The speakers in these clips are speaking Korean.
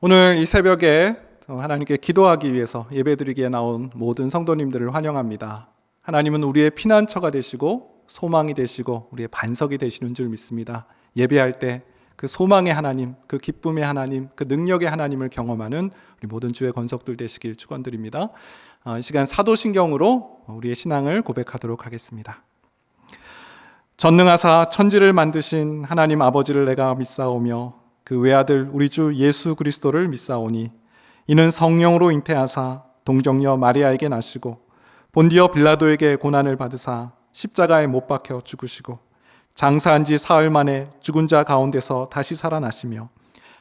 오늘 이 새벽에 하나님께 기도하기 위해서 예배드리기에 나온 모든 성도님들을 환영합니다. 하나님은 우리의 피난처가 되시고 소망이 되시고 우리의 반석이 되시는 줄 믿습니다. 예배할 때 그 소망의 하나님, 그 기쁨의 하나님, 그 능력의 하나님을 경험하는 우리 모든 주의 권속들 되시길 축원드립니다. 이 시간 사도신경으로 우리의 신앙을 고백하도록 하겠습니다. 전능하사 천지를 만드신 하나님 아버지를 내가 믿사오며 그 외아들 우리 주 예수 그리스도를 믿사오니 이는 성령으로 잉태하사 동정녀 마리아에게 나시고 본디오 빌라도에게 고난을 받으사 십자가에 못 박혀 죽으시고 장사한 지 사흘 만에 죽은 자 가운데서 다시 살아나시며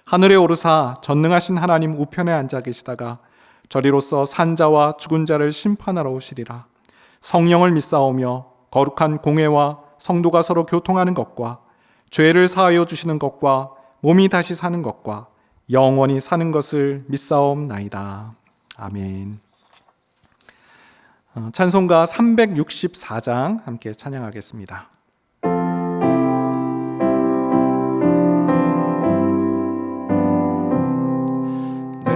하늘에 오르사 전능하신 하나님 우편에 앉아 계시다가 저리로서 산 자와 죽은 자를 심판하러 오시리라. 성령을 믿사오며 거룩한 공회와 성도가 서로 교통하는 것과 죄를 사하여 주시는 것과 몸이 다시 사는 것과 영원히 사는 것을 믿사옵나이다. 아멘. 찬송가 364장 함께 찬양하겠습니다. 내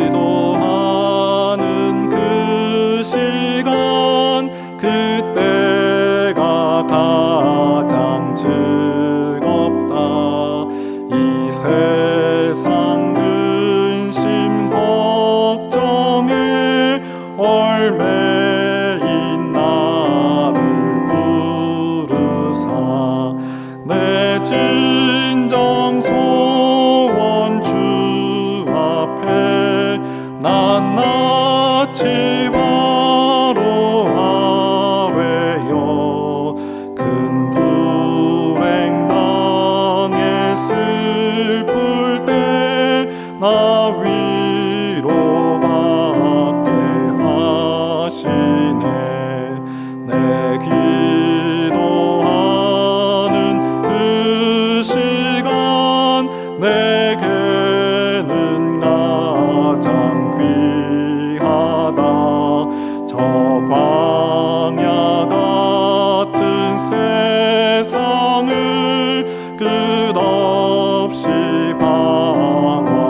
기도하는 그 시간 그때가 가장 즐겁다. 이 세상 근심 걱정에 얼매인 나를 부르사 내 진정 소원 주 앞에 낱낱이 바로 아뢰어 큰 불행 당해 슬플 때 나 위로받게 하시네. 내 기도하는 그 시간 내게는 가장 귀하다. 저 광야 같은 세상을 끝없이 방황하면서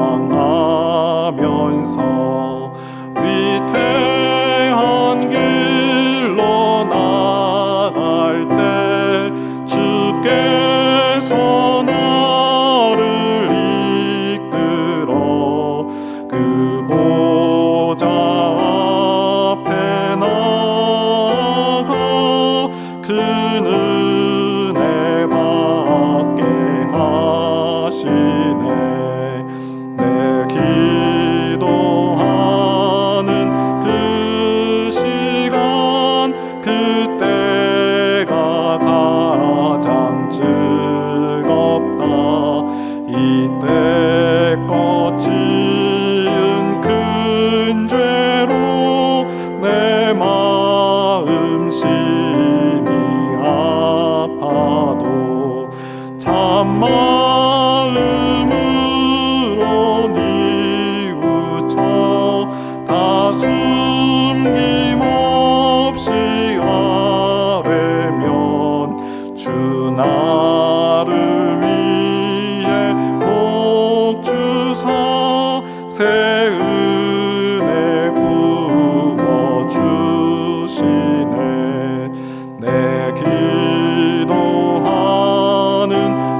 위태한 길로 나갈 때 주께서 나를 이끌어 그 보좌 앞에 나가 그 은혜 받게 하시네. 내 기도하는 그 시간 그때가 가장 즐겁다. 이때껏 지은 큰 죄로 내 마음 심히 아파도 참마음으로 뉘우쳐 다 숨김없이 아뢰면 주 나를 위해 복 주사 새 은혜 부어 주시네. 내 기도하는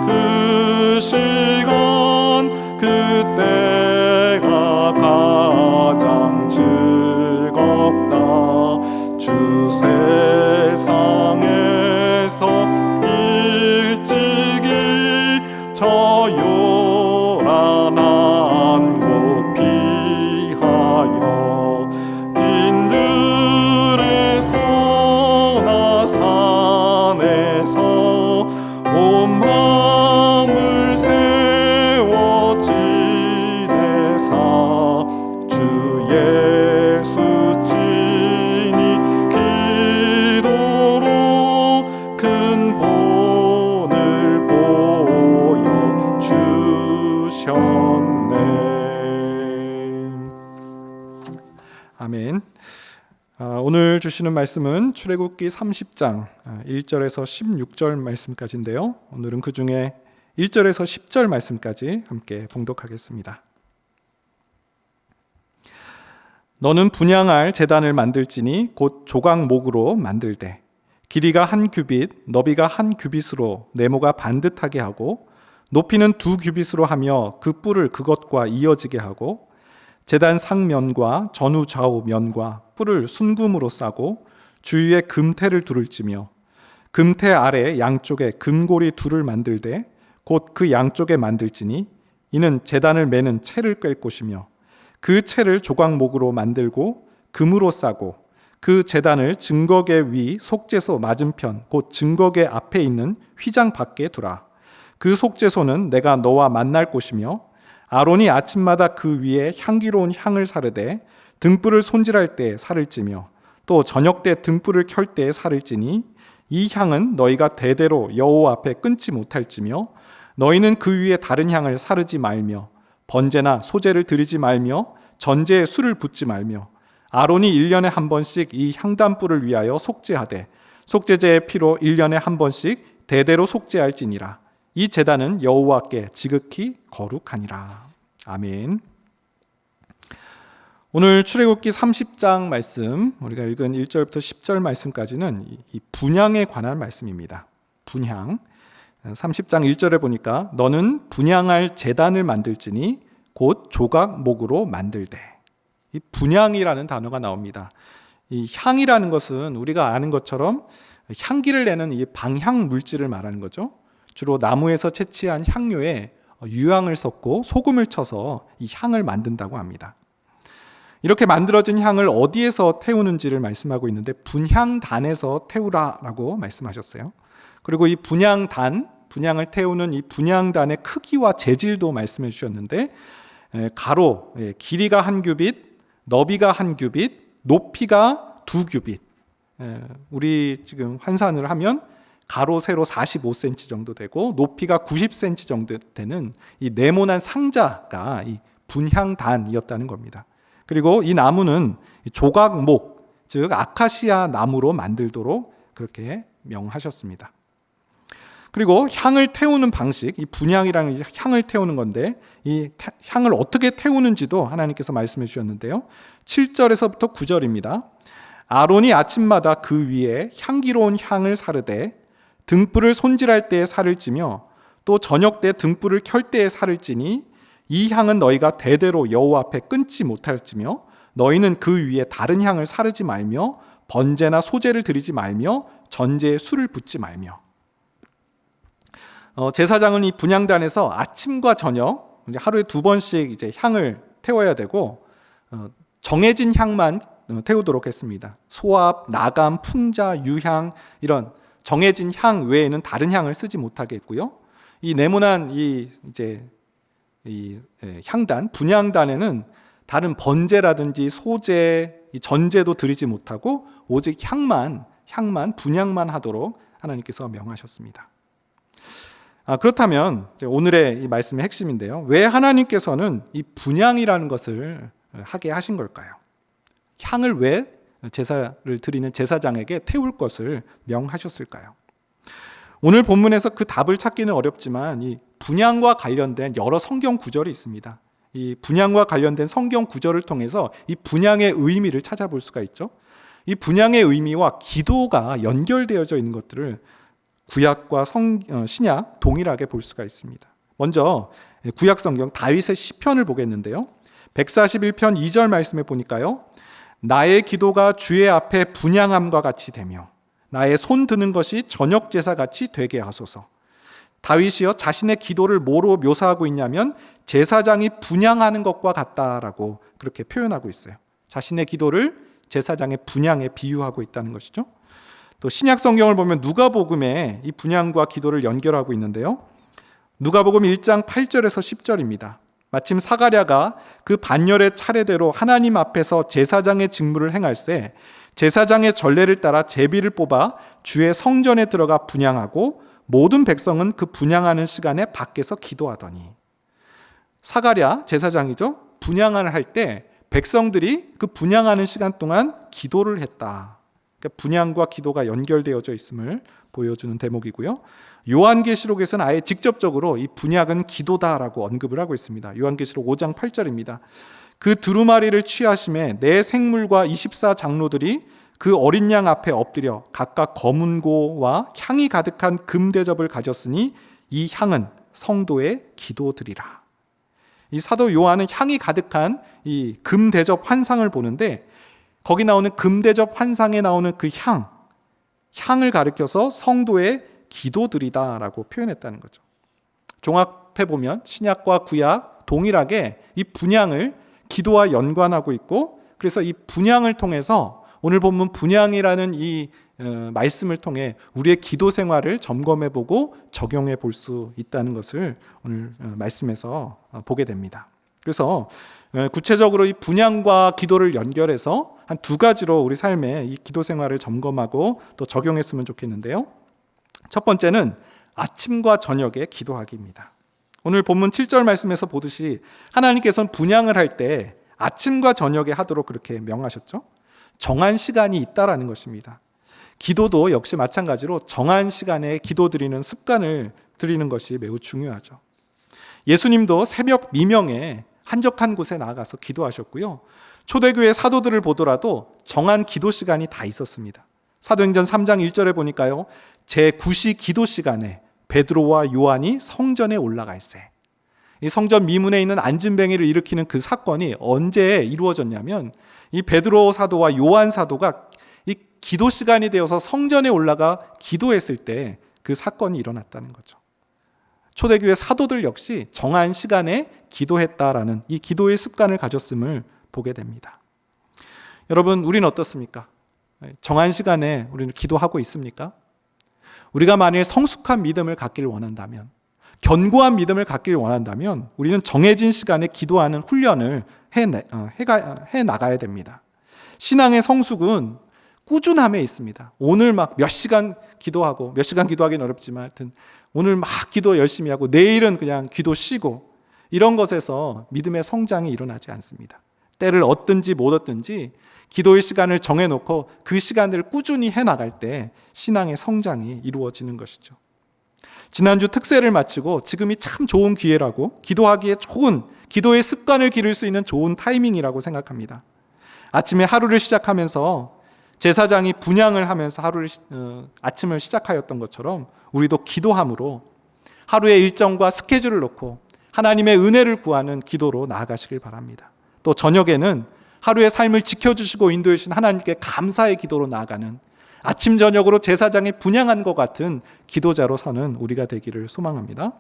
그 시간 그때가 가장 즐겁다. 주 세상에서 일찍이 저 요란한 곳 피하여 빈들에서나 산에서 온 마음을 세워 지내사 주 예수 친히 기도로 큰 본을 보여 주셨네. 아멘. 오늘 주시는 말씀은 출애굽기 30장 1절에서 16절 말씀까지인데요. 오늘은 그 중에 1절에서 10절 말씀까지 함께 봉독하겠습니다. 너는 분향할 제단을 만들지니 곧 조각목으로 만들되 길이가 1규빗, 너비가 1규빗으로 네모가 반듯하게 하고 높이는 2규빗으로 하며 그 뿔을 그것과 이어지게 하고 제단 상면과 전후 좌우 면과 뿔을 순금으로 싸고 주위에 금태를 둘을 찌며 금태 아래 양쪽에 금고리 둘을 만들되 곧 그 양쪽에 만들지니 이는 제단을 매는 채를 꿰 곳이며 그 채를 조각목으로 만들고 금으로 싸고 그 제단을 증거계 위 속죄소 맞은편 곧 증거계 앞에 있는 휘장 밖에 두라. 그 속죄소는 내가 너와 만날 곳이며 아론이 아침마다 그 위에 향기로운 향을 사르되 등불을 손질할 때 살을 찌며 또 저녁 때 등불을 켤 때 살을 찌니 이 향은 너희가 대대로 여호와 앞에 끊지 못할지며 너희는 그 위에 다른 향을 사르지 말며 번제나 소제를 드리지 말며 전제에 술을 붓지 말며 아론이 1년에 한 번씩 이 향단불을 위하여 속죄하되 속죄제의 피로 1년에 한 번씩 대대로 속죄할지니라. 이 제단은 여호와께 지극히 거룩하니라. 아멘. 오늘 출애굽기 30장 말씀, 우리가 읽은 1절부터 10절 말씀까지는 이 분향에 관한 말씀입니다. 분향. 30장 1절에 보니까 너는 분향할 제단을 만들지니 곧 조각목으로 만들되. 이 분향이라는 단어가 나옵니다. 이 향이라는 것은 우리가 아는 것처럼 향기를 내는 이 방향 물질을 말하는 거죠. 주로 나무에서 채취한 향료에 유향을 섞고 소금을 쳐서 이 향을 만든다고 합니다. 이렇게 만들어진 향을 어디에서 태우는지를 말씀하고 있는데 분향단에서 태우라라고 말씀하셨어요. 그리고 이 분향단, 분향을 태우는 이 분향단의 크기와 재질도 말씀해 주셨는데 가로, 길이가 1규빗, 너비가 1규빗, 높이가 2규빗. 우리 지금 환산을 하면 가로 세로 45cm 정도 되고 높이가 90cm 정도 되는 이 네모난 상자가 이 분향단이었다는 겁니다. 그리고 이 나무는 조각목, 즉 아카시아 나무로 만들도록 그렇게 명하셨습니다. 그리고 향을 태우는 방식, 이 분향이라는 향을 태우는 건데 이 향을 어떻게 태우는지도 하나님께서 말씀해 주셨는데요. 7절에서부터 9절입니다. 아론이 아침마다 그 위에 향기로운 향을 사르되 등불을 손질할 때에 살을 찌며 또 저녁 때 등불을 켤 때에 살을 찌니 이 향은 너희가 대대로 여호와 앞에 끊지 못할지며 너희는 그 위에 다른 향을 사르지 말며 번제나 소제를 드리지 말며 전제에 술을 붓지 말며. 제사장은 이 분향단에서 아침과 저녁 하루에 2번씩 이제 향을 태워야 되고 정해진 향만 태우도록 했습니다. 소합, 나감, 풍자, 유향 이런 정해진 향 외에는 다른 향을 쓰지 못하게 했고요. 이 네모난 이 향단, 분향단에는 다른 번제라든지 소제, 이 전제도 드리지 못하고 오직 향만 분향만 하도록 하나님께서 명하셨습니다. 그렇다면 오늘의 이 말씀의 핵심인데요. 왜 하나님께서는 이 분향이라는 것을 하게 하신 걸까요? 향을 왜 제사를 드리는 제사장에게 태울 것을 명하셨을까요? 오늘 본문에서 그 답을 찾기는 어렵지만 이 분향과 관련된 여러 성경 구절이 있습니다. 이 분향과 관련된 성경 구절을 통해서 이 분향의 의미를 찾아볼 수가 있죠. 이 분향의 의미와 기도가 연결되어져 있는 것들을 구약과 신약 동일하게 볼 수가 있습니다. 먼저 구약 성경 다윗의 시편을 보겠는데요. 141편 2절 말씀에 보니까요. 나의 기도가 주의 앞에 분향함과 같이 되며 나의 손 드는 것이 저녁 제사 같이 되게 하소서. 다윗이요 자신의 기도를 뭐로 묘사하고 있냐면 제사장이 분향하는 것과 같다라고 그렇게 표현하고 있어요. 자신의 기도를 제사장의 분향에 비유하고 있다는 것이죠. 또 신약 성경을 보면 누가복음에 이 분향과 기도를 연결하고 있는데요. 누가복음 1장 8절에서 10절입니다. 마침 사가랴가 그 반열의 차례대로 하나님 앞에서 제사장의 직무를 행할세 제사장의 전례를 따라 제비를 뽑아 주의 성전에 들어가 분향하고 모든 백성은 그 분향하는 시간에 밖에서 기도하더니. 사가랴 제사장이죠. 분향을 할 때 백성들이 그 분향하는 시간 동안 기도를 했다. 그러니까 분향과 기도가 연결되어져 있음을 보여주는 대목이고요. 요한계시록에서는 아예 직접적으로 이 분향은 기도다라고 언급을 하고 있습니다. 요한계시록 5장 8절입니다. 그 두루마리를 취하심에 네 생물과 24장로들이 그 어린 양 앞에 엎드려 각각 검은고와 향이 가득한 금대접을 가졌으니 이 향은 성도의 기도드리라. 이 사도 요한은 향이 가득한 이 금대접 환상을 보는데 거기 나오는 금대접 환상에 나오는 그 향을 가리켜서 성도의 기도드리다라고 표현했다는 거죠. 종합해 보면 신약과 구약 동일하게 이 분향을 기도와 연관하고 있고, 그래서 이 분향을 통해서 오늘 본문 분향이라는 이 말씀을 통해 우리의 기도 생활을 점검해 보고 적용해 볼 수 있다는 것을 오늘 말씀에서 보게 됩니다. 그래서 구체적으로 이 분향과 기도를 연결해서 한 두 가지로 우리 삶의 이 기도 생활을 점검하고 또 적용했으면 좋겠는데요. 첫 번째는 아침과 저녁에 기도하기입니다. 오늘 본문 7절 말씀에서 보듯이 하나님께서는 분향을 할 때 아침과 저녁에 하도록 그렇게 명하셨죠. 정한 시간이 있다라는 것입니다. 기도도 역시 마찬가지로 정한 시간에 기도 드리는 습관을 들이는 것이 매우 중요하죠. 예수님도 새벽 미명에 한적한 곳에 나가서 기도하셨고요. 초대교회 사도들을 보더라도 정한 기도 시간이 다 있었습니다. 사도행전 3장 1절에 보니까요, 제9시 기도 시간에 베드로와 요한이 성전에 올라갈세. 이 성전 미문에 있는 안진뱅이를 일으키는 그 사건이 언제 이루어졌냐면 이 베드로 사도와 요한 사도가 이 기도 시간이 되어서 성전에 올라가 기도했을 때 그 사건이 일어났다는 거죠. 초대교회 사도들 역시 정한 시간에 기도했다라는 이 기도의 습관을 가졌음을 보게 됩니다. 여러분, 우리는 어떻습니까? 정한 시간에 우리는 기도하고 있습니까? 우리가 만일 성숙한 믿음을 갖기를 원한다면, 견고한 믿음을 갖기를 원한다면 우리는 정해진 시간에 기도하는 훈련을 해 나가야 됩니다. 신앙의 성숙은 꾸준함에 있습니다. 오늘 막 몇 시간 기도하고, 몇 시간 기도하기는 어렵지만 하여튼 오늘 막 기도 열심히 하고 내일은 그냥 기도 쉬고, 이런 것에서 믿음의 성장이 일어나지 않습니다. 때를 얻든지 못 얻든지 기도의 시간을 정해놓고 그 시간들을 꾸준히 해나갈 때 신앙의 성장이 이루어지는 것이죠. 지난주 특세를 마치고 지금이 참 좋은 기회라고, 기도하기에 좋은, 기도의 습관을 기를 수 있는 좋은 타이밍이라고 생각합니다. 아침에 하루를 시작하면서 제사장이 분향을 하면서 아침을 시작하였던 것처럼 우리도 기도함으로 하루의 일정과 스케줄을 놓고 하나님의 은혜를 구하는 기도로 나아가시길 바랍니다. 또 저녁에는 하루의 삶을 지켜주시고 인도해 주신 하나님께 감사의 기도로 나아가는, 아침 저녁으로 제사장이 분향한 것 같은 기도자로 서는 우리가 되기를 소망합니다.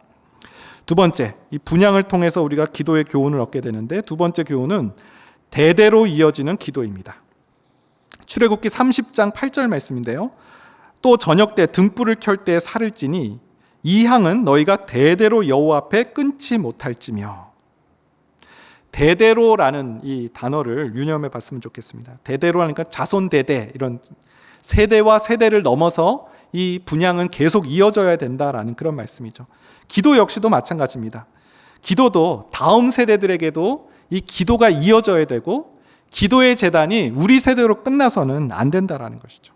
두 번째, 이 분향을 통해서 우리가 기도의 교훈을 얻게 되는데, 두 번째 교훈은 대대로 이어지는 기도입니다. 출애굽기 30장 8절 말씀인데요. 또 저녁 때 등불을 켤 때 살을 찌니 이 향은 너희가 대대로 여호와 앞에 끊지 못할지며. 대대로라는 이 단어를 유념해 봤으면 좋겠습니다. 대대로 하니까 자손 대대, 이런 세대와 세대를 넘어서 이 분향은 계속 이어져야 된다라는 그런 말씀이죠. 기도 역시도 마찬가지입니다. 기도도 다음 세대들에게도 이 기도가 이어져야 되고, 기도의 재단이 우리 세대로 끝나서는 안 된다라는 것이죠.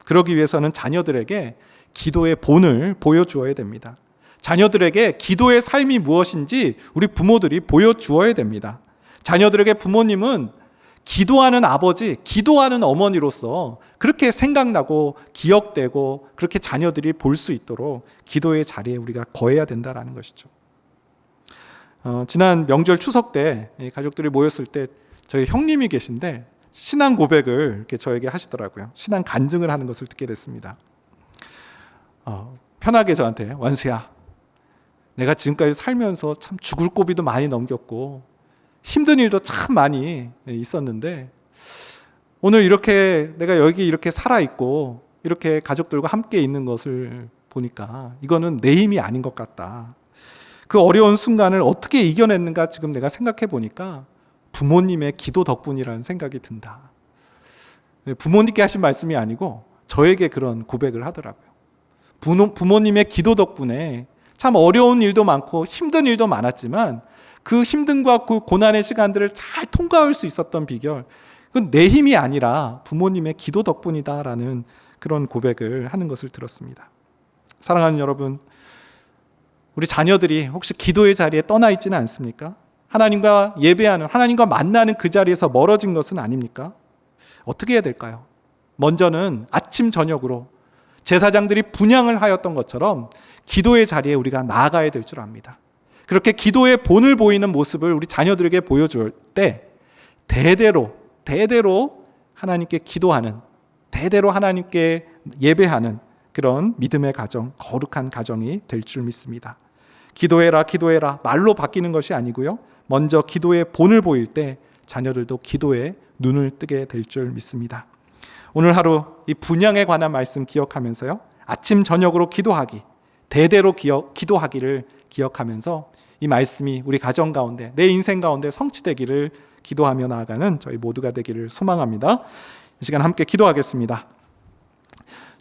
그러기 위해서는 자녀들에게 기도의 본을 보여주어야 됩니다. 자녀들에게 기도의 삶이 무엇인지 우리 부모들이 보여주어야 됩니다. 자녀들에게 부모님은 기도하는 아버지, 기도하는 어머니로서 그렇게 생각나고 기억되고 그렇게 자녀들이 볼 수 있도록 기도의 자리에 우리가 거해야 된다는 것이죠. 지난 명절 추석 때 가족들이 모였을 때 저희 형님이 계신데 신앙 고백을 이렇게 저에게 하시더라고요. 신앙 간증을 하는 것을 듣게 됐습니다. 편하게 저한테, 완수야, 내가 지금까지 살면서 참 죽을 고비도 많이 넘겼고 힘든 일도 참 많이 있었는데 오늘 이렇게 내가 여기 이렇게 살아있고 이렇게 가족들과 함께 있는 것을 보니까 이거는 내 힘이 아닌 것 같다. 그 어려운 순간을 어떻게 이겨냈는가 지금 내가 생각해 보니까 부모님의 기도 덕분이라는 생각이 든다. 부모님께 하신 말씀이 아니고 저에게 그런 고백을 하더라고요. 부모님의 기도 덕분에 참 어려운 일도 많고 힘든 일도 많았지만 그 힘든과 그 고난의 시간들을 잘 통과할 수 있었던 비결, 그건 내 힘이 아니라 부모님의 기도 덕분이다라는 그런 고백을 하는 것을 들었습니다. 사랑하는 여러분, 우리 자녀들이 혹시 기도의 자리에 떠나 있지는 않습니까? 하나님과 예배하는, 하나님과 만나는 그 자리에서 멀어진 것은 아닙니까? 어떻게 해야 될까요? 먼저는 아침 저녁으로 제사장들이 분향을 하였던 것처럼 기도의 자리에 우리가 나아가야 될 줄 압니다. 그렇게 기도의 본을 보이는 모습을 우리 자녀들에게 보여줄 때 대대로 하나님께 기도하는, 대대로 하나님께 예배하는 그런 믿음의 가정, 거룩한 가정이 될 줄 믿습니다. 기도해라 말로 바뀌는 것이 아니고요, 먼저 기도의 본을 보일 때 자녀들도 기도에 눈을 뜨게 될 줄 믿습니다. 오늘 하루 이 분향에 관한 말씀 기억하면서요, 아침 저녁으로 기도하기, 대대로 기도하기를 기억하면서 이 말씀이 우리 가정 가운데, 내 인생 가운데 성취되기를 기도하며 나아가는 저희 모두가 되기를 소망합니다. 이 시간 함께 기도하겠습니다.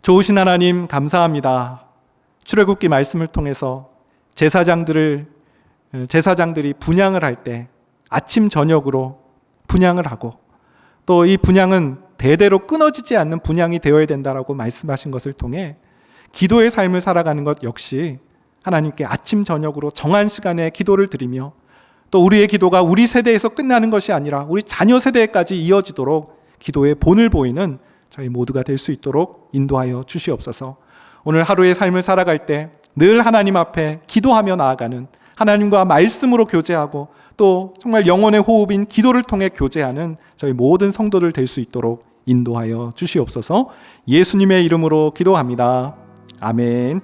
좋으신 하나님, 감사합니다. 출애굽기 말씀을 통해서 제사장들이 분향을 할 때 아침 저녁으로 분향을 하고, 또 이 분향은 대대로 끊어지지 않는 분향이 되어야 된다라고 말씀하신 것을 통해 기도의 삶을 살아가는 것 역시 하나님께 아침 저녁으로 정한 시간에 기도를 드리며, 또 우리의 기도가 우리 세대에서 끝나는 것이 아니라 우리 자녀 세대까지 이어지도록 기도의 본을 보이는 저희 모두가 될 수 있도록 인도하여 주시옵소서. 오늘 하루의 삶을 살아갈 때 늘 하나님 앞에 기도하며 나아가는, 하나님과 말씀으로 교제하고 또 정말 영혼의 호흡인 기도를 통해 교제하는 저희 모든 성도들 될 수 있도록 인도하여 주시옵소서. 예수님의 이름으로 기도합니다. 아멘.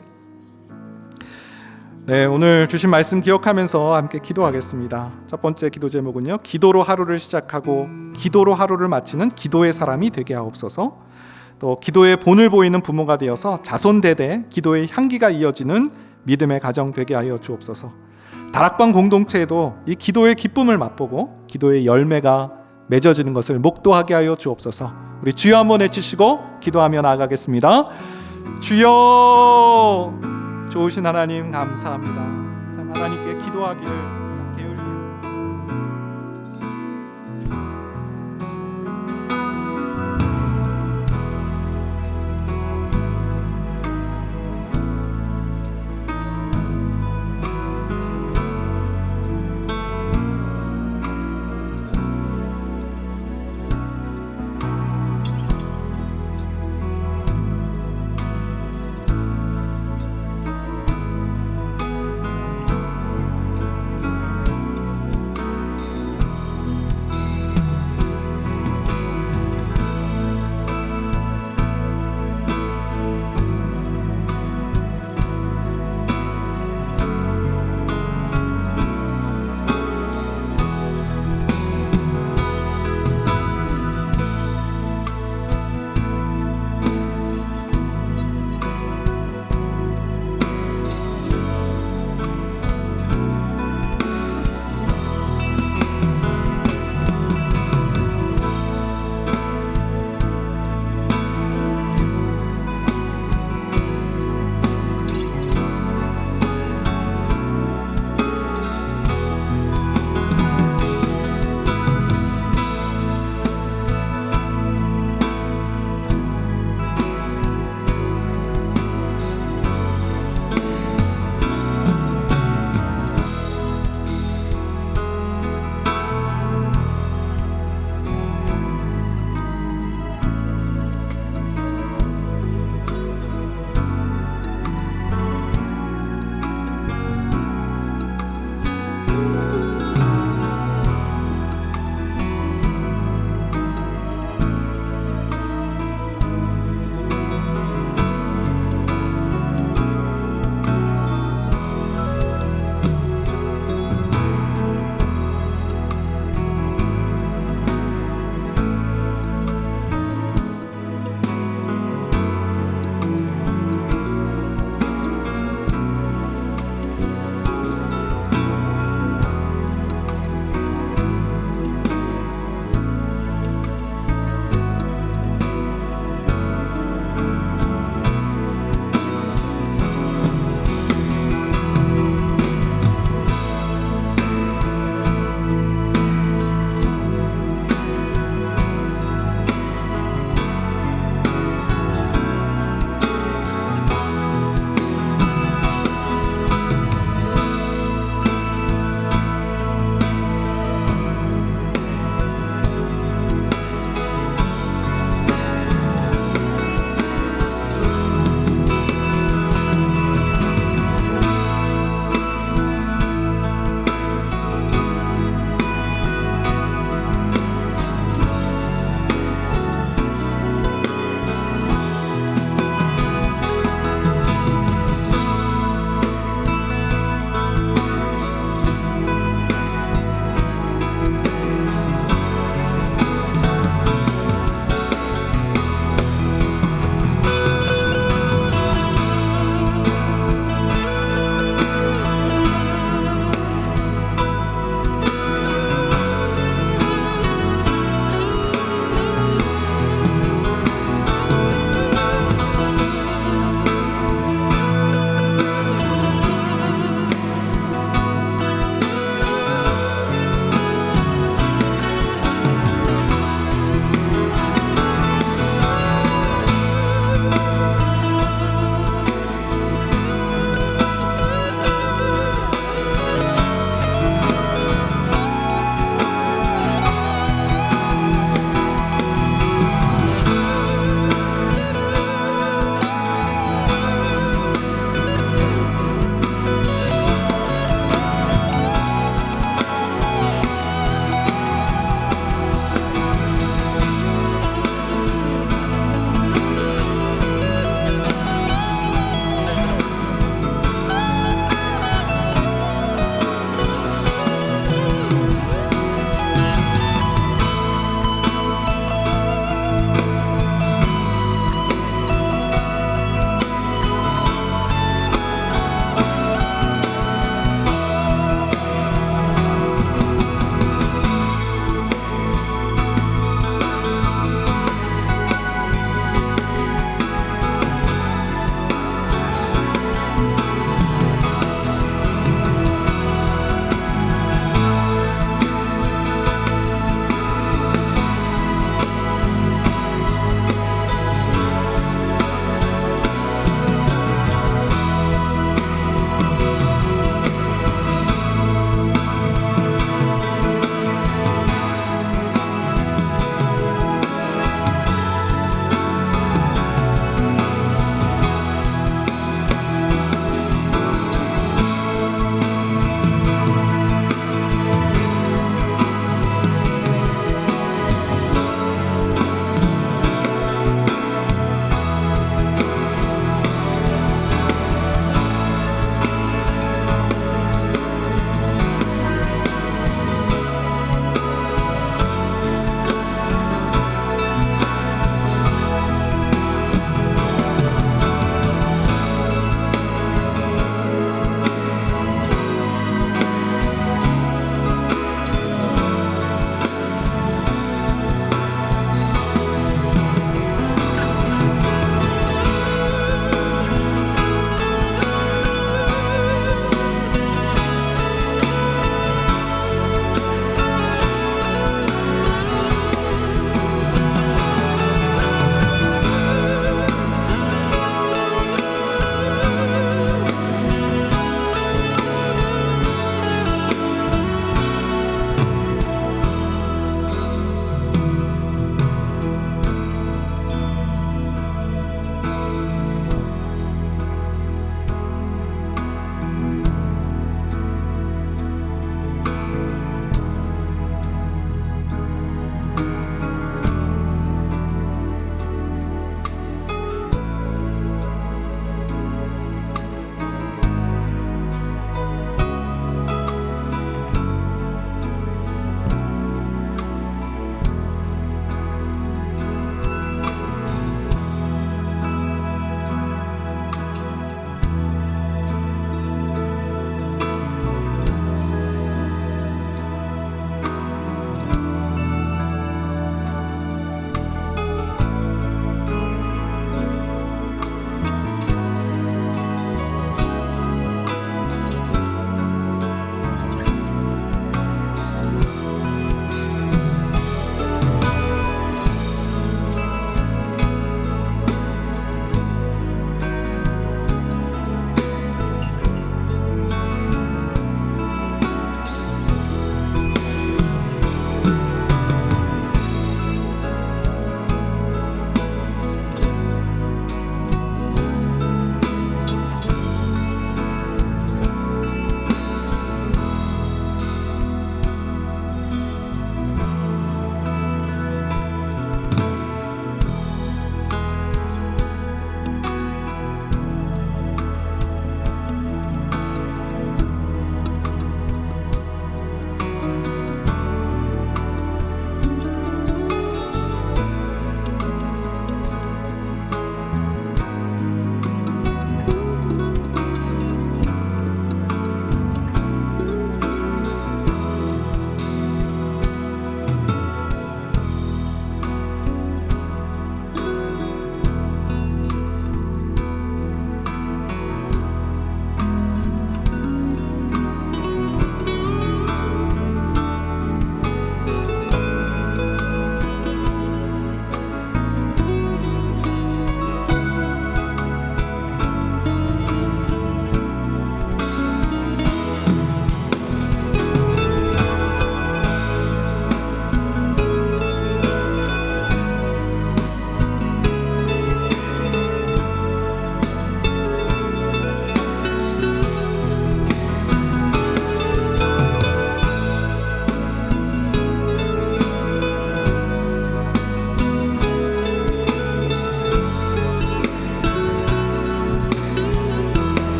네, 오늘 주신 말씀 기억하면서 함께 기도하겠습니다. 첫 번째 기도 제목은요, 기도로 하루를 시작하고 기도로 하루를 마치는 기도의 사람이 되게 하옵소서. 또 기도의 본을 보이는 부모가 되어서 자손대대 기도의 향기가 이어지는 믿음의 가정 되게 하여 주옵소서. 다락방 공동체에도 이 기도의 기쁨을 맛보고 기도의 열매가 맺어지는 것을 목도하게 하여 주옵소서. 우리 주여 한번 외치시고 기도하며 나아가겠습니다. 주여, 좋으신 하나님 감사합니다. 참 하나님께 기도하기를